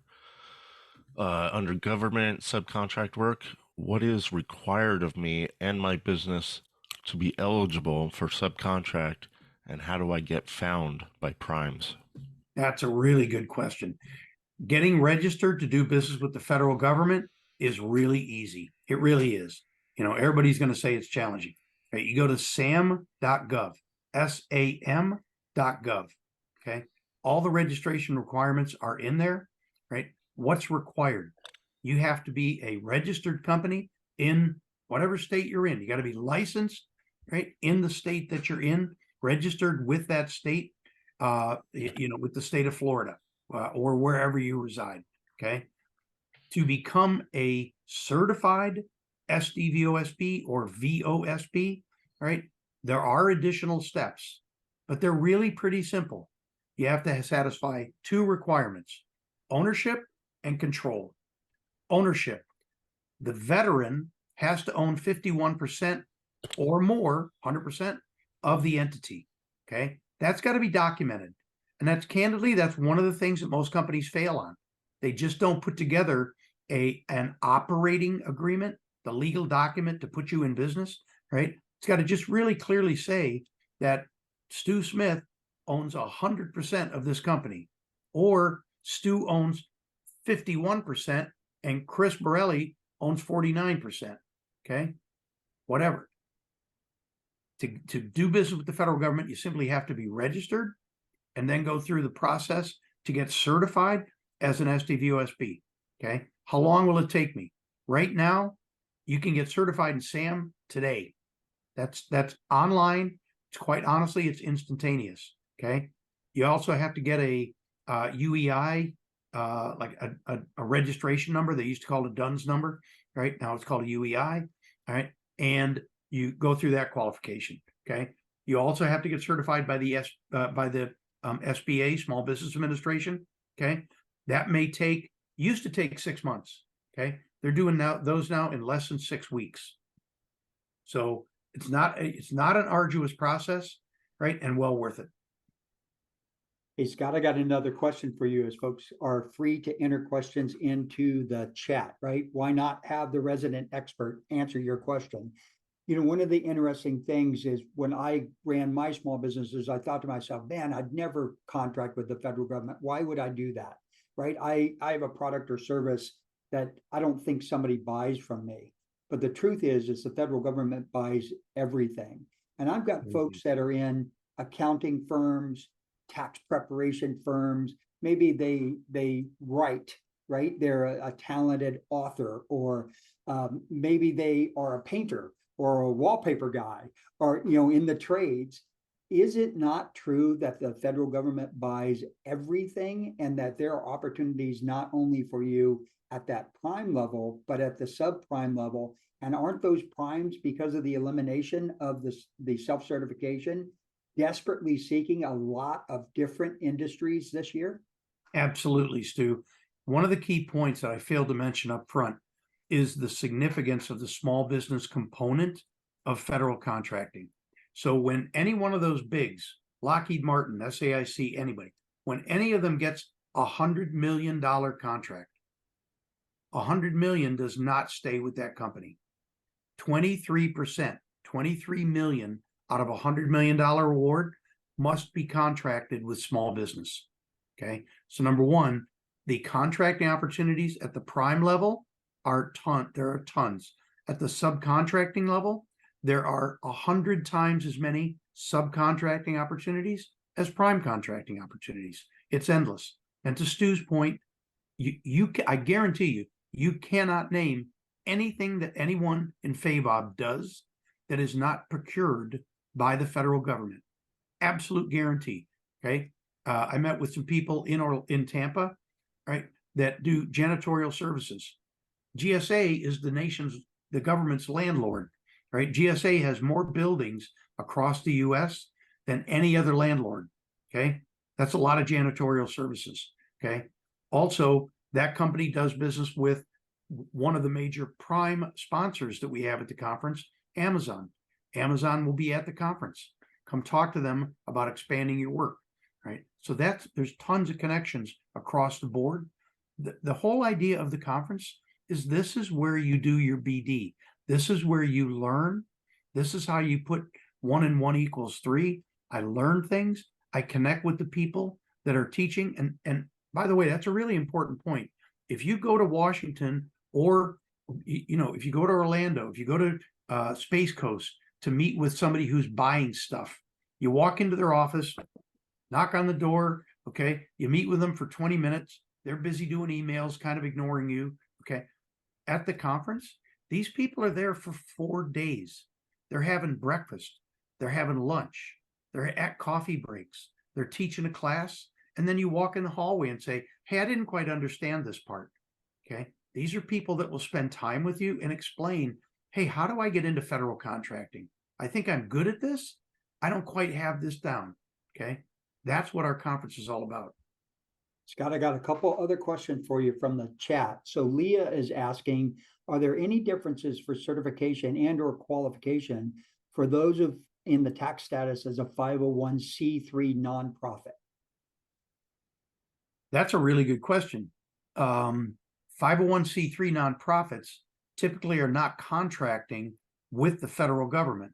Under government subcontract work, what is required of me and my business to be eligible for subcontract, and how do I get found by primes? That's a really good question. Getting registered to do business with the federal government is really easy. It really is. You know, everybody's going to say it's challenging. Right? You go to sam.gov, SAM.gov. Okay. All the registration requirements are in there, right? What's required? You have to be a registered company in whatever state you're in. You got to be licensed, right, in the state that you're in, registered with that state, with the state of Florida or wherever you reside. Okay. To become a certified SDVOSB or VOSB, right? There are additional steps, but they're really pretty simple. You have to satisfy 2 requirements: ownership and control. Ownership. The veteran has to own 51% or more, 100% of the entity. Okay. That's got to be documented. And that's candidly, that's one of the things that most companies fail on. They just don't put together an operating agreement, the legal document to put you in business, right? It's got to just really clearly say that Stu Smith owns 100% of this company, or Stu owns 51% and Chris Borelli owns 49%. Okay. Whatever. To do business with the federal government, you simply have to be registered and then go through the process to get certified as an SDVOSB. Okay. How long will it take me? Right now, you can get certified in SAM today. That's online. It's quite honestly, it's instantaneous. Okay. You also have to get a UEI, like a registration number. They used to call it a DUNS number, right? Now it's called a UEI. All right. And you go through that qualification. Okay. You also have to get certified by the SBA, Small Business Administration. Okay. That used to take 6 months. Okay. They're doing those now in less than 6 weeks. So it's not an arduous process, right? And well worth it. Hey, Scott, I got another question for you, as folks are free to enter questions into the chat, right? Why not have the resident expert answer your question? You know, one of the interesting things is when I ran my small businesses, I thought to myself, man, I'd never contract with the federal government. Why would I do that? Right? I have a product or service that I don't think somebody buys from me. But the truth is the federal government buys everything. And I've got folks that are in accounting firms, tax preparation firms. Maybe they write, right? They're a talented author, or maybe they are a painter or a wallpaper guy, or, in the trades. is it not true that the federal government buys everything and that there are opportunities not only for you at that prime level, but at the subprime level? And aren't those primes, because of the elimination of the self-certification, desperately seeking a lot of different industries this year? Absolutely, Stu. One of the key points that I failed to mention up front is the significance of the small business component of federal contracting. So when any one of those bigs, Lockheed Martin, SAIC, anybody, when any of them gets $100 million contract, 100 million does not stay with that company. 23%, 23 million out of a $100 million award must be contracted with small business. Okay. So number one, the contracting opportunities at the prime level there are tons. At the subcontracting level, there are 100 times as many subcontracting opportunities as prime contracting opportunities. It's endless. And to Stu's point, I guarantee you, you cannot name anything that anyone in FAVOB does that is not procured by the federal government. Absolute guarantee. Okay. I met with some people in Tampa, right, that do janitorial services. GSA is the government's landlord, right? GSA has more buildings across the US than any other landlord. Okay. That's a lot of janitorial services. Okay. Also, that company does business with one of the major prime sponsors that we have at the conference, Amazon. Amazon will be at the conference. Come talk to them about expanding your work, right? So there's tons of connections across the board. The whole idea of the conference is this is where you do your BD. This is where you learn. This is how you put 1 and 1 equals 3. I learn things. I connect with the people that are teaching. And by the way, that's a really important point. If you go to Washington, or if you go to Orlando, if you go to Space Coast to meet with somebody who's buying stuff, you walk into their office, knock on the door, okay, you meet with them for 20 minutes. They're busy doing emails, kind of ignoring you, okay. At the conference, these people are there for 4 days. They're having breakfast, they're having lunch, they're at coffee breaks, they're teaching a class, and then you walk in the hallway and say, hey, I didn't quite understand this part, okay. These are people that will spend time with you and explain, hey, how do I get into federal contracting? I think I'm good at this. I don't quite have this down, okay. That's what our conference is all about. Scott, I got a couple other questions for you from the chat. So Leah is asking, are there any differences for certification and or qualification for those in the tax status as a 501c3 nonprofit? That's a really good question. 501c3 nonprofits typically are not contracting with the federal government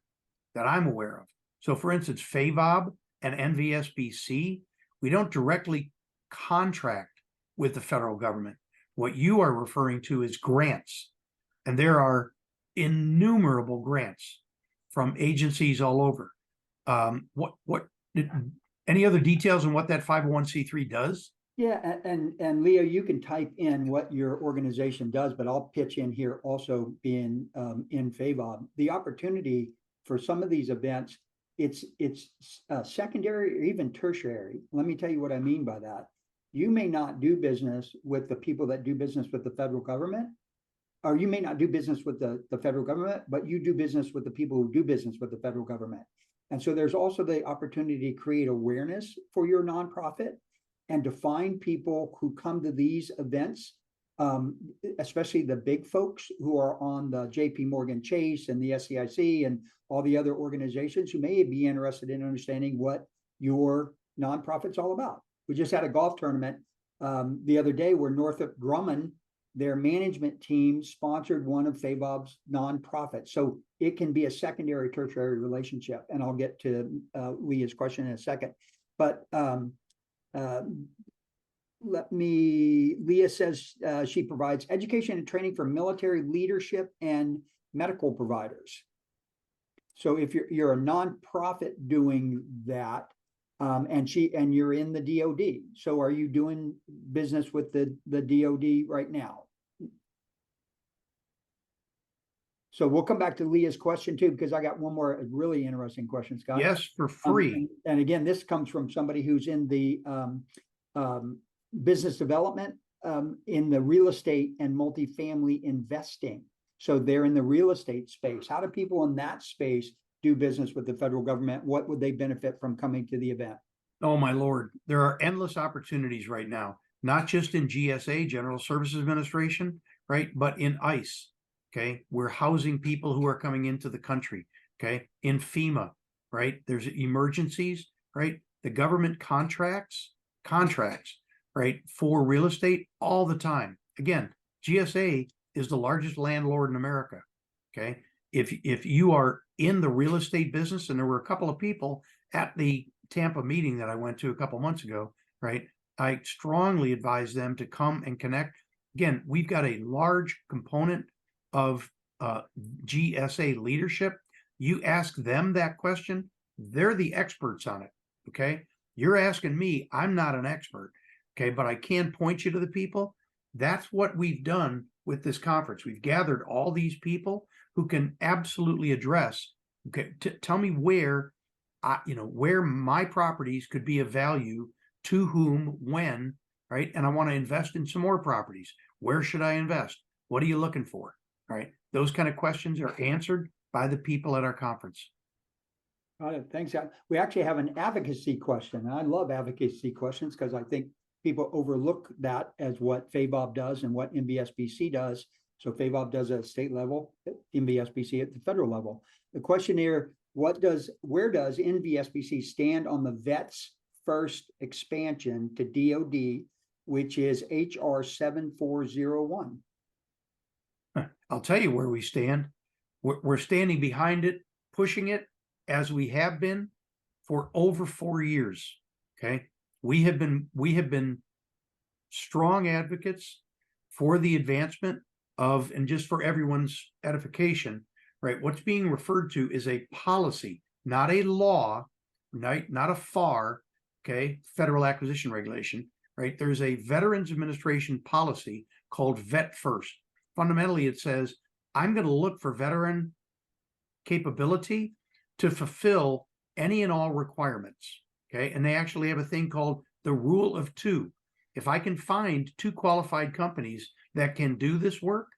that I'm aware of. So for instance, FAVOB and NVSBC, we don't directly contract with the federal government. What you are referring to is grants. And there are innumerable grants from agencies all over. Any other details on what that 501c3 does? Yeah, and Leo, you can type in what your organization does, but I'll pitch in here also being in FAVOB. The opportunity for some of these events, it's secondary or even tertiary. Let me tell you what I mean by that. You may not do business with the people that do business with the federal government, or you may not do business with the federal government, but you do business with the people who do business with the federal government. And so there's also the opportunity to create awareness for your nonprofit and to find people who come to these events, especially the big folks who are on the JP Morgan Chase and the SEIC and all the other organizations who may be interested in understanding what your nonprofit's all about. We just had a golf tournament the other day where Northrop Grumman, their management team, sponsored one of FAVOB's nonprofits. So it can be a secondary, tertiary relationship. And I'll get to Leah's question in a second. But Leah says she provides education and training for military leadership and medical providers. So if you're a nonprofit doing that, and you're in the DoD, so are you doing business with the DoD right now? So we'll come back to Leah's question too, because I got one more really interesting question, Scott. Yes, for free. And again, this comes from somebody who's in the business development in the real estate and multifamily investing. So they're in the real estate space. How do people in that space do business with the federal government? What would they benefit from coming to the event? Oh, my Lord. There are endless opportunities right now, not just in GSA, General Services Administration, right? But in ICE. Okay. We're housing people who are coming into the country. Okay. In FEMA, right? There's emergencies, right? The government contracts, right? For real estate all the time. Again, GSA is the largest landlord in America. Okay. If you are in the real estate business, and there were a couple of people at the Tampa meeting that I went to a couple months ago, right? I strongly advise them to come and connect. Again, we've got a large component of GSA leadership. You ask them that question, they're the experts on it. Okay. You're asking me, I'm not an expert. Okay. But I can point you to the people. That's what we've done with this conference. We've gathered all these people who can absolutely address, okay, tell me where, where my properties could be of value to whom, when, right? And I want to invest in some more properties. Where should I invest? What are you looking for? Right? Those kind of questions are answered by the people at our conference. Got it. Thanks. We actually have an advocacy question. And I love advocacy questions because I think people overlook that as what FAVOB does and what NVSBC does. So FAVOB does at state level, NVSBC at the federal level. The question here, where does NVSBC stand on the VETS first expansion to DOD, which is HR 7401? I'll tell you where we stand. We're standing behind it, pushing it as we have been for over 4 years. Okay. We have been strong advocates for the advancement of, and just for everyone's edification, right? What's being referred to is a policy, not a law, right? Not a FAR, okay, Federal Acquisition Regulation, right? There's a Veterans Administration policy called VET First. Fundamentally, it says, I'm going to look for veteran capability to fulfill any and all requirements. Okay. And they actually have a thing called the rule of two. If I can find 2 qualified companies that can do this work,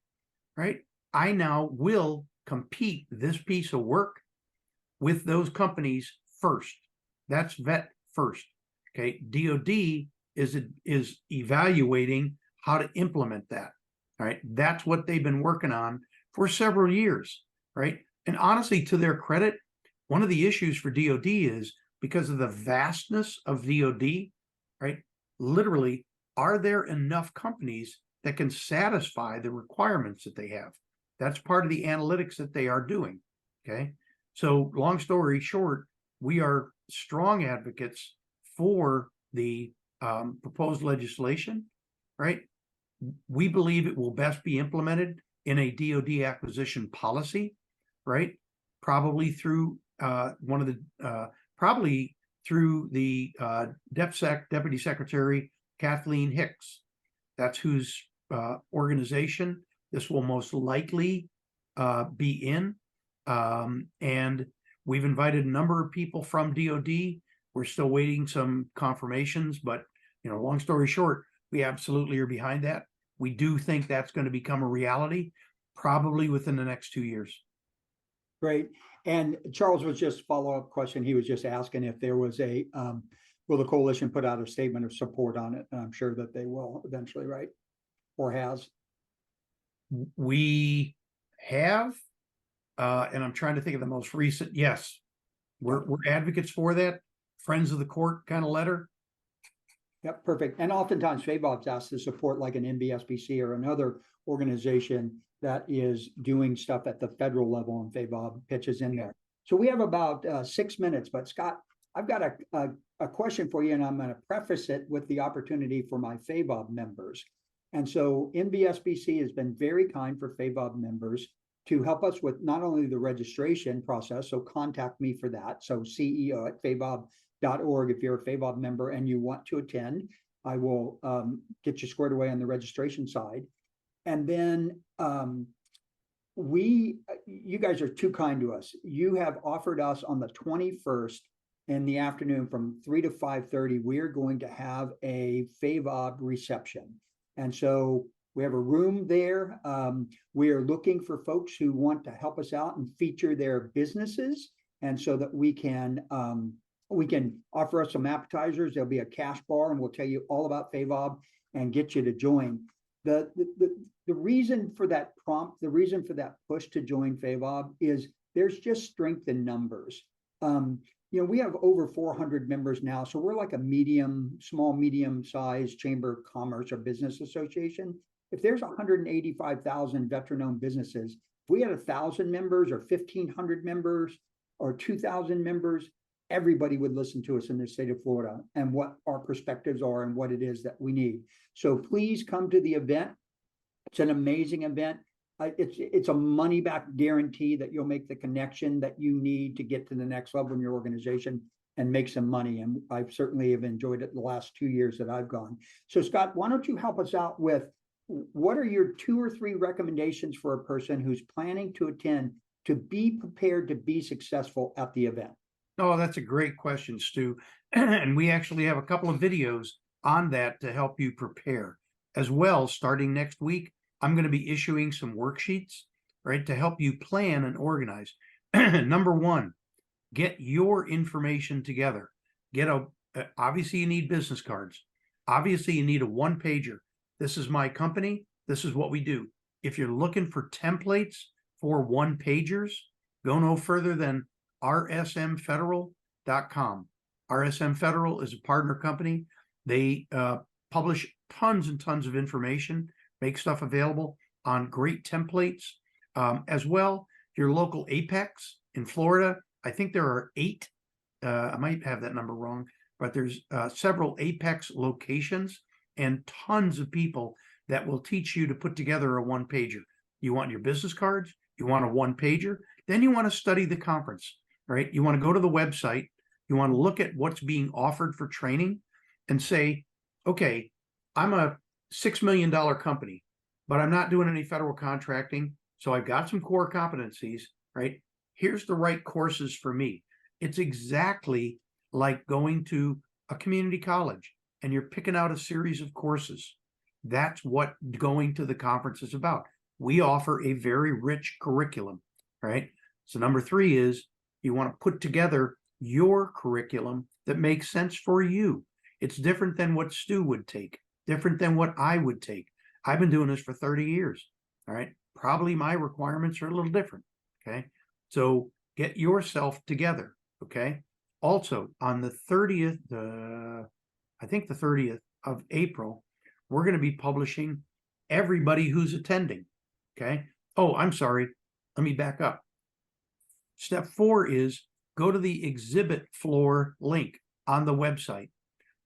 right, I now will compete this piece of work with those companies first. That's VET first. Okay. DOD is evaluating how to implement that. All right. That's what they've been working on for several years. Right. And honestly, to their credit, one of the issues for DOD is because of the vastness of DOD, right? Literally, are there enough companies that can satisfy the requirements that they have? That's part of the analytics that they are doing. Okay. So long story short, we are strong advocates for the proposed legislation, right? We believe it will best be implemented in a DOD acquisition policy, right? Probably through through the DepSec Deputy Secretary Kathleen Hicks. That's whose organization this will most likely be in. And we've invited a number of people from DOD. We're still waiting some confirmations, but long story short, we absolutely are behind that. We do think that's going to become a reality probably within the next 2 years. Great. And Charles was just follow-up question. He was just asking if there was a, will the coalition put out a statement of support on it? And I'm sure that they will eventually, right? Or has? We have, and I'm trying to think of the most recent. Yes, we're advocates for that. Friends of the court kind of letter. Yep, perfect. And oftentimes FAVOB's asked to support like an NVSBC or another organization that is doing stuff at the federal level, and FAVOB pitches in there. So we have about 6 minutes, but Scott, I've got a question for you, and I'm going to preface it with the opportunity for my FAVOB members. And so NVSBC has been very kind for FAVOB members to help us with not only the registration process, so contact me for that. So CEO@FAVOB.org if you're a FAVOB member and you want to attend. I will get you squared away on the registration side. And then you guys are too kind to us. You have offered us on the 21st in the afternoon from 3 to 5:30, we are going to have a FAVOB reception. And so we have a room there. We are looking for folks who want to help us out and feature their businesses. And so that we can offer us some appetizers. There'll be a cash bar and we'll tell you all about FAVOB and get you to join. The reason for that prompt, the reason for that push to join FAVOB is there's just strength in numbers. We have over 400 members now, so we're like a small, medium-sized chamber of commerce or business association. If there's 185,000 veteran-owned businesses, if we had 1,000 members or 1,500 members or 2,000 members, everybody would listen to us in the state of Florida and what our perspectives are and what it is that we need. So please come to the event. It's an amazing event. It's a money back guarantee that you'll make the connection that you need to get to the next level in your organization and make some money. And I certainly have enjoyed it the last 2 years that I've gone. So Scott, why don't you help us out with what are your 2 or 3 recommendations for a person who's planning to attend to be prepared to be successful at the event? Oh, that's a great question, Stu. And we actually have a couple of videos on that to help you prepare. As well, starting next week, I'm going to be issuing some worksheets, right, to help you plan and organize. Number 1, get your information together. Obviously you need business cards. Obviously you need a 1-pager. This is my company. This is what we do. If you're looking for templates for 1-pagers, go no further than rsmfederal.com. RSM Federal is a partner company. They publish tons and tons of information, make stuff available on great templates. As well, your local Apex in Florida, I think there are 8, I might have that number wrong, but there's several Apex locations and tons of people that will teach you to put together a 1-pager. You want your business cards, you want a 1-pager, then you want to study the conference, right? You want to go to the website, you want to look at what's being offered for training and say, okay, I'm a $6 million company, but I'm not doing any federal contracting. So I've got some core competencies, right? Here's the right courses for me. It's exactly like going to a community college and you're picking out a series of courses. That's what going to the conference is about. We offer a very rich curriculum, right? So number 3 is you want to put together your curriculum that makes sense for you. It's different than what Stu would take, different than what I would take. I've been doing this for 30 years, all right? Probably my requirements are a little different, okay? So get yourself together, okay? Also, on the 30th, I think the 30th of April, we're going to be publishing everybody who's attending, okay? Oh, I'm sorry. Let me back up. Step 4 is go to the exhibit floor link on the website.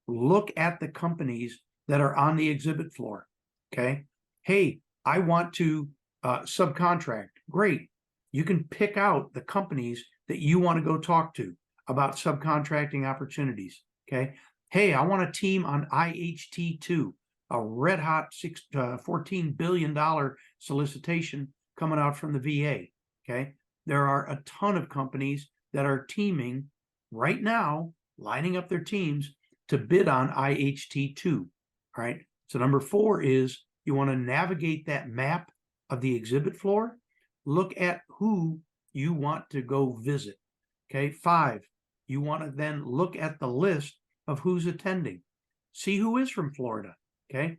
Look at the companies that are on the exhibit floor, okay? Hey, I want to subcontract. Great. You can pick out the companies that you want to go talk to about subcontracting opportunities, okay? Hey, I want a team on IHT2, a red hot $14 billion solicitation coming out from the VA, okay? There are a ton of companies that are teaming right now, lining up their teams to bid on IHT2, all right? So number 4 is you want to navigate that map of the exhibit floor, look at who you want to go visit, okay? 5, you want to then look at the list of who's attending. See who is from Florida, okay?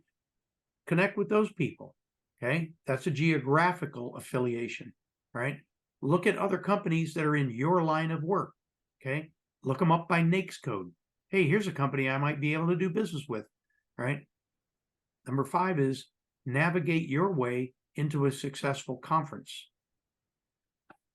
Connect with those people, okay? That's a geographical affiliation, right? Look at other companies that are in your line of work, okay? Look them up by NAICS code. Hey, here's a company I might be able to do business with, right? Number 5 is navigate your way into a successful conference.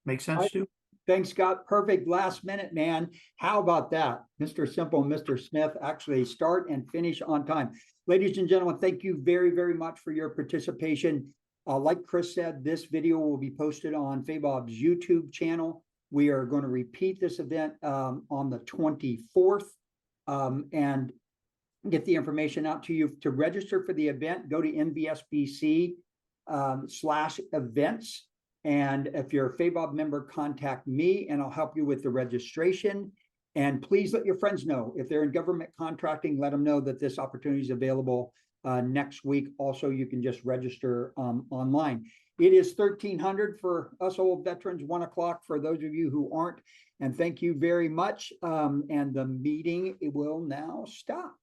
Make sense, Stu? Thanks, Scott. Perfect. Last minute, man. How about that? Mr. Semple and Mr. Smith actually start and finish on time. Ladies and gentlemen, thank you very, very much for your participation. Like Chris said, this video will be posted on FAVOB's YouTube channel. We are going to repeat this event on the 24th and get the information out to you. To register for the event, go to NVSBC /events. And if you're a FAVOB member, contact me and I'll help you with the registration. And please let your friends know if they're in government contracting, let them know that this opportunity is available next week. Also, you can just register online. It is 1300 for us old veterans, 1 o'clock for those of you who aren't. And thank you very much. And the meeting will now stop.